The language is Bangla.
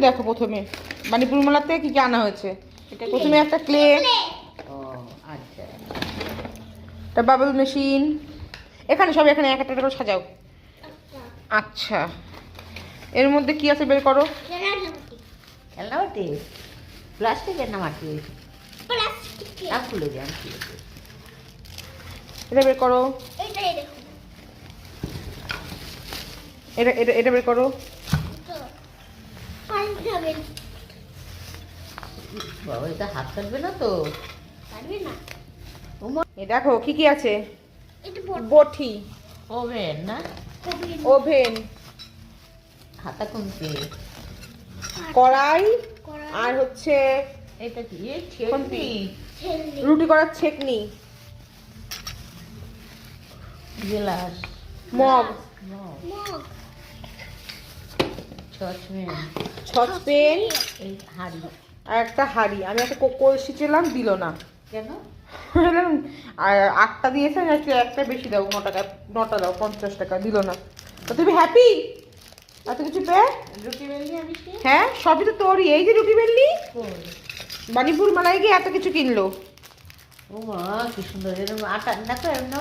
দেখো প্রথমে বানিপুর মেলাতে কি কি আনা হয়েছে। প্রথমে একটা ক্লে, আচ্ছা একটা বাবল মেশিন, এখানে সব এখানে এক একটা করে সাজাও। আচ্ছা এর মধ্যে কি আছে বের করো। খেলনাবাটি প্লাস্টিকের না মাটি খুলে যান এটা বের করো, এটা এটা এটা বের করো। বাবা এটা হাত কাটবে না তো? এ দেখো কি কি আছে, বটি, ওভেন না, ওভেন, হাতা খুন্তি, কড়াই, আর হচ্ছে এটা কি ছেলনি, রুটি করার ছেকনি, গ্লাস, মগ, সসপ্যান, এই হাঁড়ি আর একটা হাঁড়ি। আমি একটা কলসি চেলাম, দিল না কেন? আর 8টা দিয়েছে, একটা বেশি দাও, 9টা দাও, 50 টাকা দিল না। তো তুমি হ্যাপি এত কিছু পেয়ে? রুটি বেলনি আমি হ্যাঁ সবই তো তোরই। এই যে রুটি বেললি, বানিপুর মেলায় গিয়ে এত কিছু কিনলো। ও মা কি সুন্দর, এরকম আটা দেখো এরকম